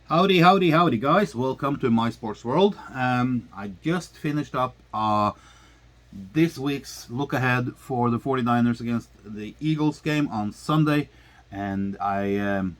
Howdy, howdy, howdy, guys. Welcome to My Sports World. I just finished up this week's look ahead for the 49ers against the Eagles game on Sunday. And I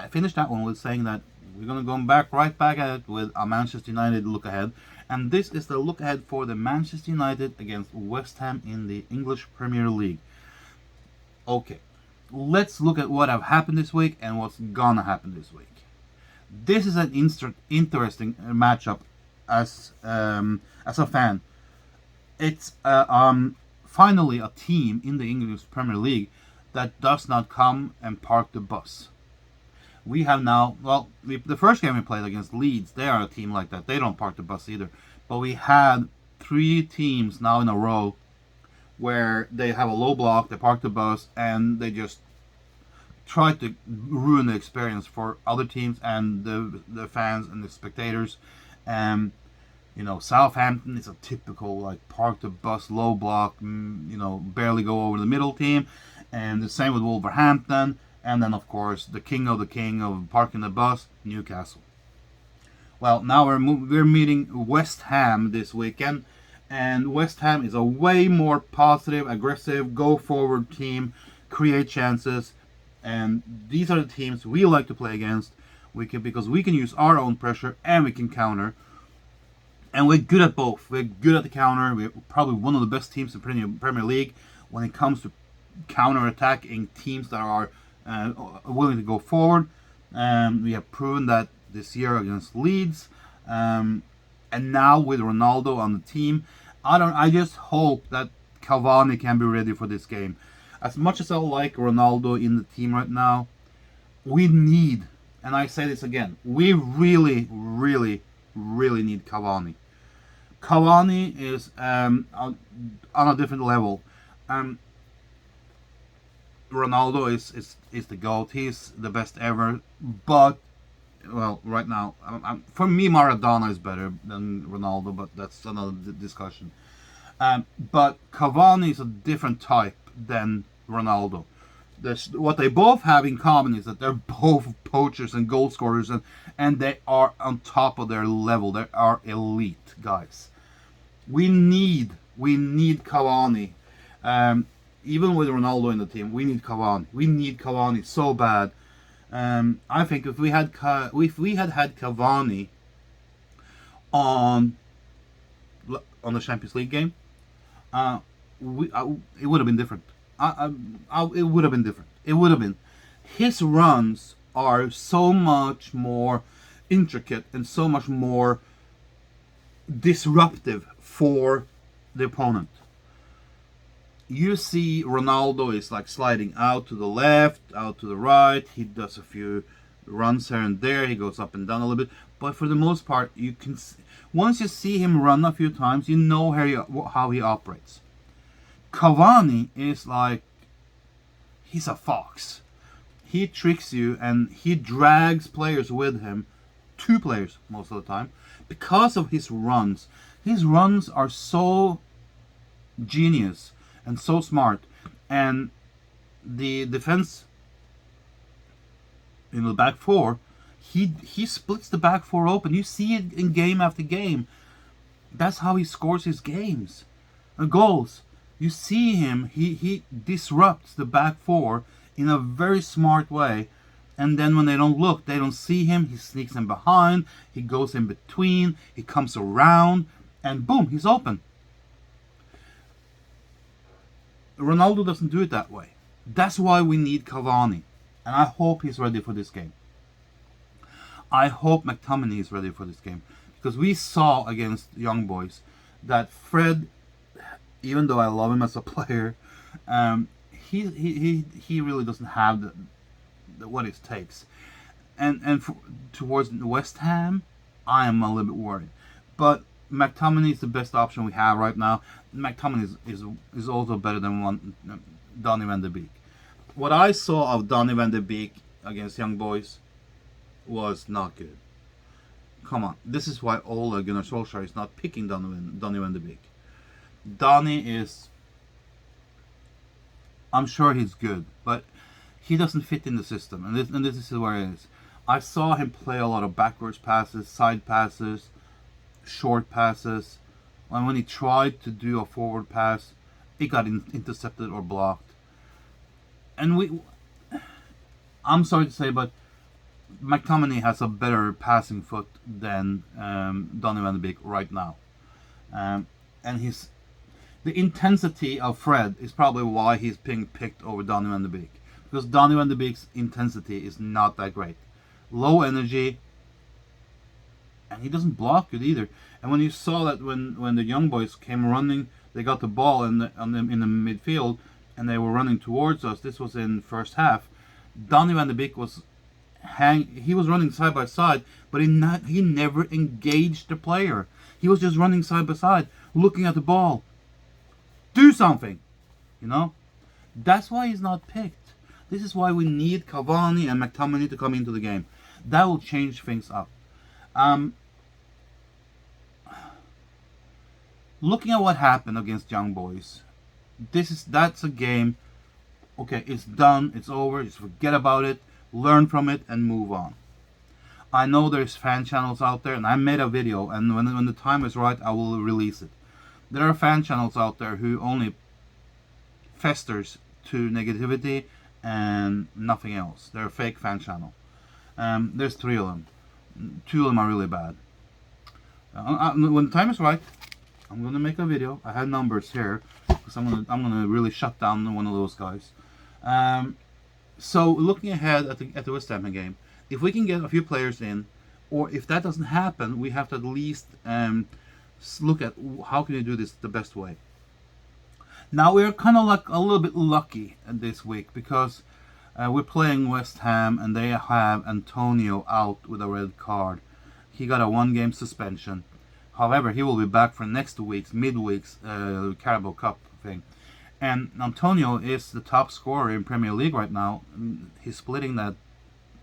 finished that one with saying that we're going to go right back at it with a Manchester United look ahead. And this is the look ahead for the Manchester United against West Ham in the English Premier League. Okay, let's look at what have happened this week and what's gonna happen this week. This is an interesting matchup as a fan. It's finally a team in the English Premier League that does not come and park the bus. We have now, the first game we played against Leeds, they are a team like that. They don't park the bus either. But we had 3 teams now in a row where they have a low block, they park the bus, and they just try to ruin the experience for other teams and the fans and the spectators. Southampton is a typical park the bus, low block, barely go over the middle team, and the same with Wolverhampton. And then of course the king of parking the bus, Newcastle. Well, now we're meeting West Ham this weekend, and West Ham is a way more positive, aggressive, go forward team, create chances. And these are the teams we like to play against. Because we can use our own pressure and we can counter. And we're good at both. We're good at the counter. We're probably one of the best teams in Premier League when it comes to counter-attacking teams that are willing to go forward. We have proven that this year against Leeds. And now with Ronaldo on the team, I just hope that Cavani can be ready for this game. As much as I like Ronaldo in the team right now, we need, and I say this again, we really, really, really need Cavani. Cavani is on a different level. Ronaldo is the GOAT. He's the best ever. But, right now, for me, Maradona is better than Ronaldo, but that's another discussion. But Cavani is a different type than Ronaldo. What they both have in common is that they're both poachers and goal scorers, and they are on top of their level. They are elite guys. We need Cavani. Even with Ronaldo in the team, we need Cavani. We need Cavani so bad. I think if we had Cavani on the Champions League game, it would have been different. It would have been different. It would have been. His runs are so much more intricate and so much more disruptive for the opponent. You see Ronaldo is sliding out to the left, out to the right. He does a few runs here and there. He goes up and down a little bit. But for the most part, once you see him run a few times, you know how he operates. Cavani is he's a fox. He tricks you and he drags players with him, 2 players most of the time, because of his runs. His runs are so genius and so smart, and the defense in the back 4, he splits the back 4 open. You see it in game after game. That's how he scores his games and goals. You see him, he disrupts the back 4 in a very smart way. And then when they don't look, they don't see him, he sneaks in behind, he goes in between, he comes around, and boom, he's open. Ronaldo doesn't do it that way. That's why we need Cavani. And I hope he's ready for this game. I hope McTominay is ready for this game. Because we saw against Young Boys that Fred, even though I love him as a player, he really doesn't have what it takes. And towards West Ham, I am a little bit worried. But McTominay is the best option we have right now. McTominay is also better than Donny van de Beek. What I saw of Donny van de Beek against Young Boys was not good. Come on, this is why Ole Gunnar Solskjaer is not picking Donny van de Beek. Donny is, I'm sure he's good, but he doesn't fit in the system, and this is where it is. I saw him play a lot of backwards passes, side passes, short passes. And when he tried to do a forward pass, it got intercepted or blocked. And I'm sorry to say, but McTominay has a better passing foot than Donny van de Beek right now. And the intensity of Fred is probably why he's being picked over Donny van de Beek. Because Donny van de Beek's intensity is not that great. Low energy, and he doesn't block good either. And when you saw that when the young boys came running, they got the ball in the midfield, and they were running towards us. This was in first half. Donny van de Beek was running side by side, but he never engaged the player. He was just running side by side, looking at the ball. Do something, you know. That's why he's not picked. This is why we need Cavani and McTominay to come into the game. That will change things up. Looking at what happened against Young Boys, that's a game. Okay, it's done. It's over. Just forget about it. Learn from it and move on. I know there's fan channels out there, and I made a video, and when the time is right, I will release it. There are fan channels out there who only festers to negativity and nothing else. They're a fake fan channel. There's 3 of them. 2 of them are really bad. When the time is right, I'm gonna make a video. I have numbers here because I'm gonna really shut down one of those guys. So looking ahead at the West Ham game, if we can get a few players in, or if that doesn't happen, we have to at least look at how can you do this the best way. Now we're kind of like a little bit lucky this week because we're playing West Ham and they have Antonio out with a red card. He got a 1-game suspension. However, he will be back for next week's midweek's Carabao Cup thing. And Antonio is the top scorer in Premier League right now. He's splitting that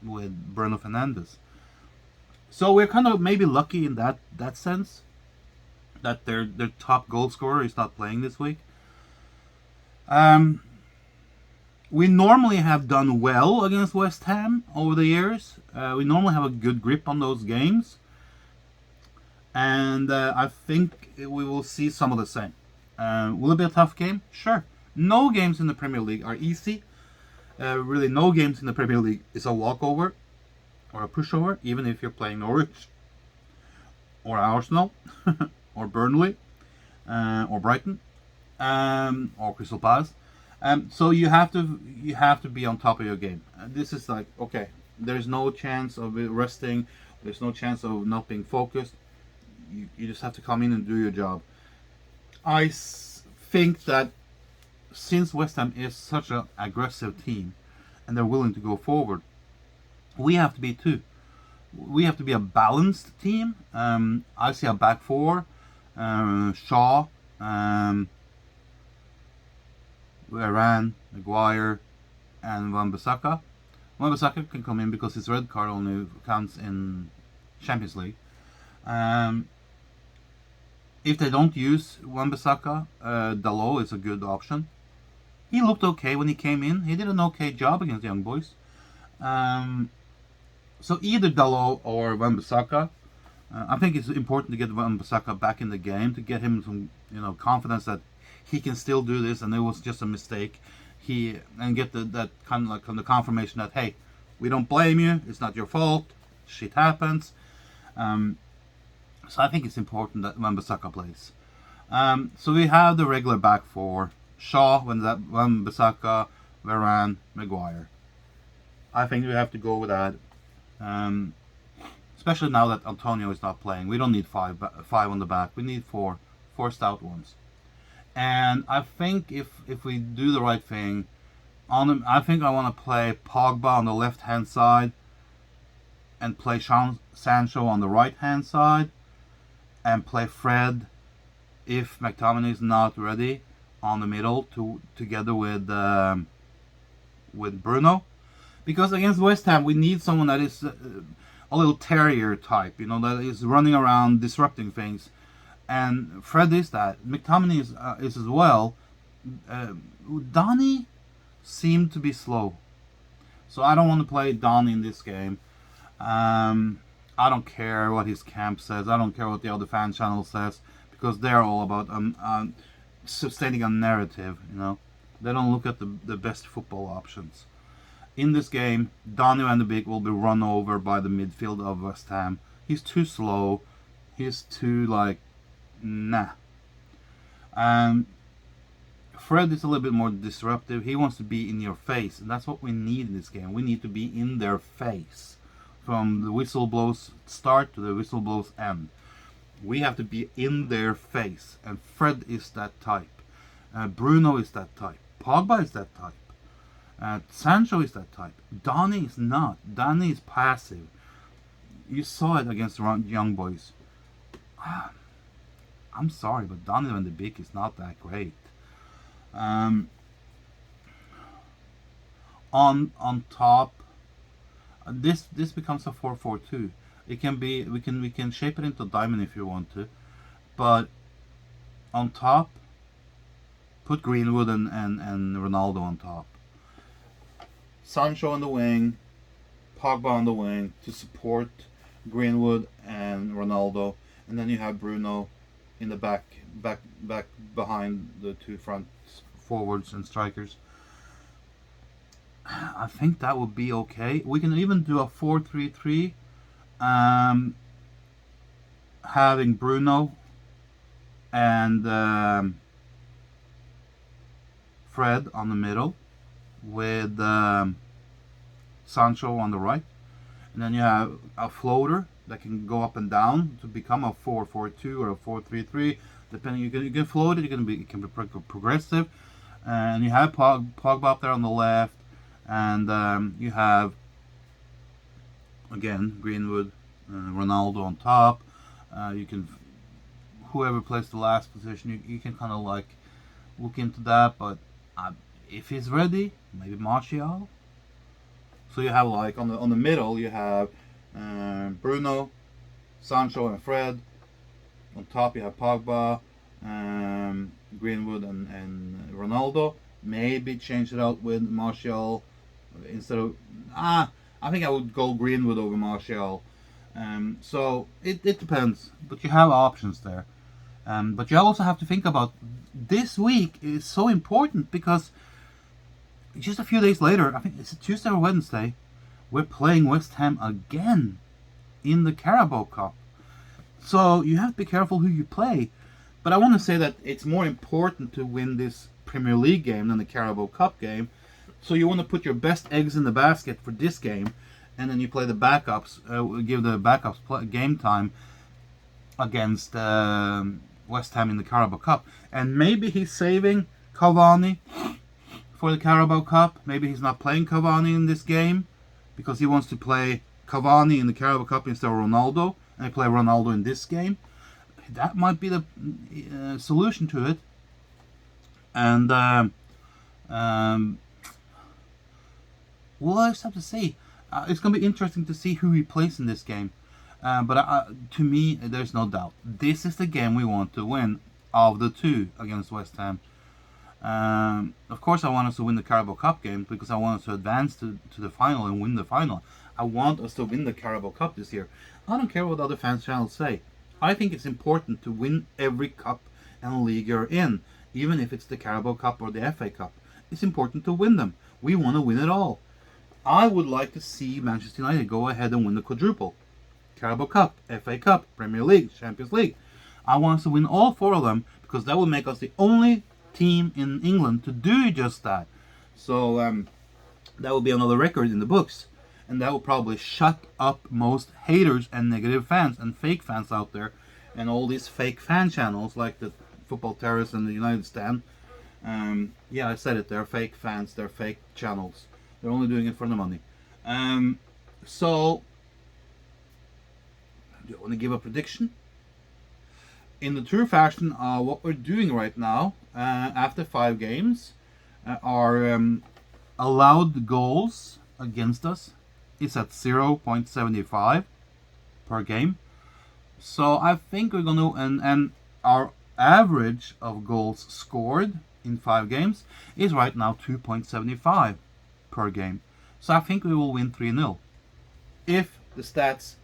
with Bruno Fernandes. So we're kind of maybe lucky in that sense that their top goal scorer is not playing this week. We normally have done well against West Ham over the years. We normally have a good grip on those games. And I think we will see some of the same. Will it be a tough game? Sure. No games in the Premier League are easy. Really, no games in the Premier League is a walkover or a pushover, even if you're playing Norwich or Arsenal or Burnley or Brighton or Crystal Palace. So you have to be on top of your game. This is like, okay, there's no chance of resting. There's no chance of not being focused. You just have to come in and do your job. I think that since West Ham is such an aggressive team and they're willing to go forward, we have to be too. We have to be a balanced team. I see a back 4, Shaw, Varane, Maguire, and Wan-Bissaka. Wan-Bissaka can come in because his red card only counts in Champions League. If they don't use Wan-Bissaka, Dalot is a good option. He looked okay when he came in. He did an okay job against the Young Boys. So either Dalot or Wan-Bissaka. I think it's important to get Wan-Bissaka back in the game to get him some, confidence that he can still do this and it was just a mistake. And get that kind of like the confirmation that, hey, we don't blame you. It's not your fault. Shit happens. So I think it's important that Wan-Bissaka plays. So we have the regular back 4. Shaw, Wan-Bissaka, Varane, Maguire. I think we have to go with that. Especially now that Antonio is not playing. We don't need five on the back. We need 4 stout ones. And I think if we do the right thing, I think I want to play Pogba on the left-hand side and play Sancho on the right-hand side and play Fred, if McTominay is not ready, on the middle together with Bruno. Because against West Ham, we need someone that is a little terrier type, that is running around disrupting things. And Fred is that. McTominay is as well. Donny seemed to be slow. So I don't want to play Donny in this game. I don't care what his camp says. I don't care what the other fan channel says, because they're all about sustaining a narrative. They don't look at the best football options. In this game, Donny van de Beek will be run over by the midfield of West Ham. He's too slow. He's too nah. Fred is a little bit more disruptive. He wants to be in your face, and that's what we need in this game. We need to be in their face from the whistle blows start to the whistle blows end. We have to be in their face, and Fred is that type. Bruno is that type. Pogba is that type. Sancho is that type. Donny is not. Donny is passive. You saw it against the young boys. I'm sorry, but Donny van de Beek is not that great. On top, this becomes a 4-4-2. It can be we can shape it into a diamond if you want to, but on top, put Greenwood and Ronaldo on top. Sancho on the wing, Pogba on the wing to support Greenwood and Ronaldo, and then you have Bruno in the back behind the two front forwards and strikers. I think that would be okay. We can even do a 4-3-3, having Bruno and Fred on the middle, with Sancho on the right, and then you have a floater that can go up and down to become a 4-4-2 or a 4-3-3. Depending, you can float it. It can be progressive, and you have Pogba up there on the left, and you have again Greenwood, Ronaldo on top. You can whoever plays the last position, you can kind of look into that, but if he's ready, maybe Martial. So you have on the middle you have Bruno, Sancho, and Fred. On top you have Pogba, Greenwood, and Ronaldo. Maybe change it out with Martial instead of I think I would go Greenwood over Martial. So it depends, but you have options there. But you also have to think about this week is so important because just a few days later, I think it's Tuesday or Wednesday, we're playing West Ham again in the Carabao Cup. So you have to be careful who you play. But I want to say that it's more important to win this Premier League game than the Carabao Cup game. So you want to put your best eggs in the basket for this game, and then you play the backups, give the backups game time against West Ham in the Carabao Cup. And maybe he's saving Cavani for the Carabao Cup. Maybe he's not playing Cavani in this game because he wants to play Cavani in the Carabao Cup instead of Ronaldo, and play Ronaldo in this game. That might be the solution to it. And we'll just have to see. It's going to be interesting to see who he plays in this game. But to me, there's no doubt. This is the game we want to win of the two against West Ham. Of course, I want us to win the Carabao Cup game because I want us to advance to the final and win the final. I want us to win the Carabao Cup this year. I don't care what other fans channels say. I think it's important to win every cup and league you're in, even if it's the Carabao Cup or the FA Cup. It's important to win them. We want to win it all. I would like to see Manchester United go ahead and win the quadruple. Carabao Cup, FA Cup, Premier League, Champions League. I want us to win all four of them because that will make us the only team in England to do just that. So that will be another record in the books. And that will probably shut up most haters and negative fans and fake fans out there. And all these fake fan channels like the Football Terrace and the United Stand. Yeah, I said it. They're fake fans. They're fake channels. They're only doing it for the money. So, do you want to give a prediction? In the true fashion, what we're doing right now, after 5 games, our allowed goals against us is at 0.75 per game. So I think we're going to, and our average of goals scored in 5 games is right now 2.75 per game. So I think we will win 3-0. If the stats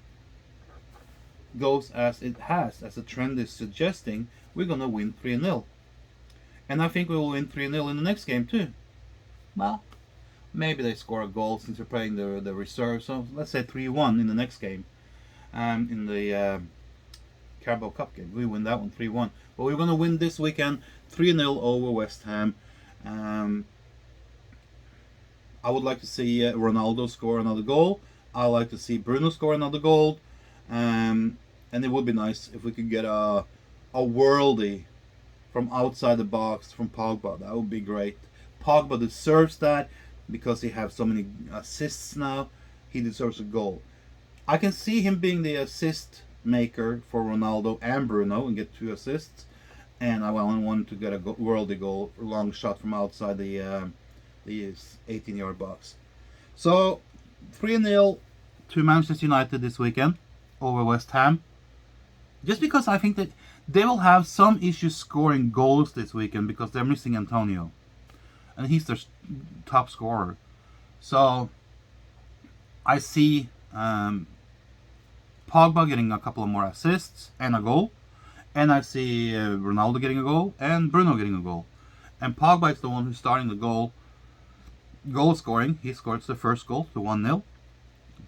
goes as it has, as the trend is suggesting, we're gonna win 3-0. And I think we will win 3-0 in the next game too. Well, maybe they score a goal since we're playing the reserve. So let's say 3-1 in the next game. In the Carabao Cup game, we win that one 3-1. But we're gonna win this weekend 3-0 over West Ham. I would like to see Ronaldo score another goal. I would like to see Bruno score another goal. And it would be nice if we could get a worldie from outside the box from Pogba. That would be great. Pogba deserves that because he has so many assists now. He deserves a goal. I can see him being the assist maker for Ronaldo and Bruno and get 2 assists. And I want to get a worldie goal, a long shot from outside the 18-yard box. So 3-0 to Manchester United this weekend over West Ham. Just because I think that they will have some issues scoring goals this weekend because they're missing Antonio. And he's their top scorer. So I see Pogba getting a couple of more assists and a goal. And I see Ronaldo getting a goal and Bruno getting a goal. And Pogba is the one who's starting the goal scoring. He scores the first goal, the 1-0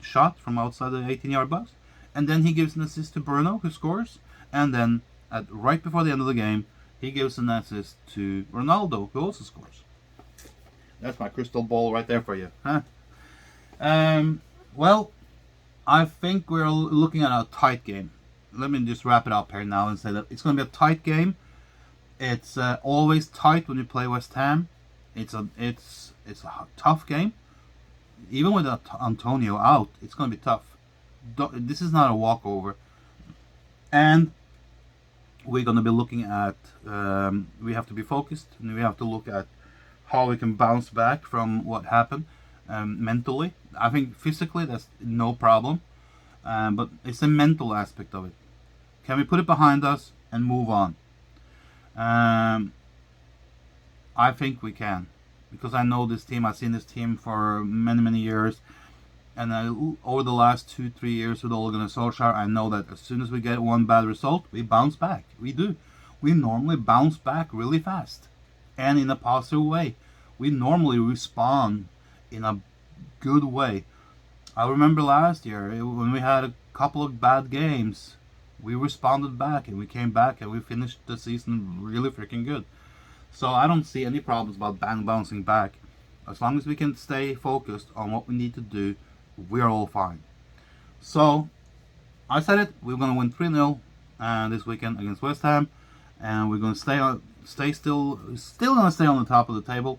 shot from outside the 18-yard box. And then he gives an assist to Bruno, who scores. And then right before the end of the game, he gives an assist to Ronaldo, who also scores. That's my crystal ball right there for you. Huh? Well, I think we're looking at a tight game. Let me just wrap it up here now and say that it's going to be a tight game. It's always tight when you play West Ham. It's a tough game. Even with Antonio out, it's going to be tough. This is not a walkover. And we're going to be looking at, we have to be focused, and we have to look at how we can bounce back from what happened mentally. I think physically that's no problem, but it's the mental aspect of it. Can we put it behind us and move on? I think we can, because I know this team. I've seen this team for many, many years. And over the last 2-3 years with Ole Gunnar Solskjaer, I know that as soon as we get one bad result, we bounce back. We do. We normally bounce back really fast and in a positive way. We normally respond in a good way. I remember last year when we had a couple of bad games, we responded back and we came back and we finished the season really freaking good. So I don't see any problems about bouncing back. As long as we can stay focused on what we need to do, we're all fine. So I said it, we're going to win 3-0 this weekend against West Ham, and we're going to stay going to stay on the top of the table.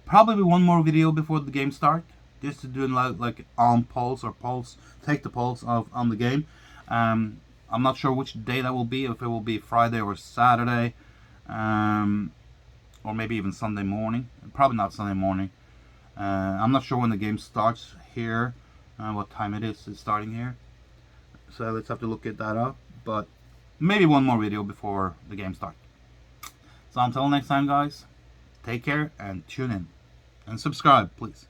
Probably one more video before the game start, just to do like on pulse or pulse, take the pulse on the game. I'm not sure which day that will be, if it will be Friday or Saturday, or maybe even Sunday morning. Probably not Sunday morning. I'm not sure when the game starts here, what time it is. It's starting here, so let's have to look at that up. But maybe one more video before the game starts. So until next time, guys, take care and tune in and subscribe, please.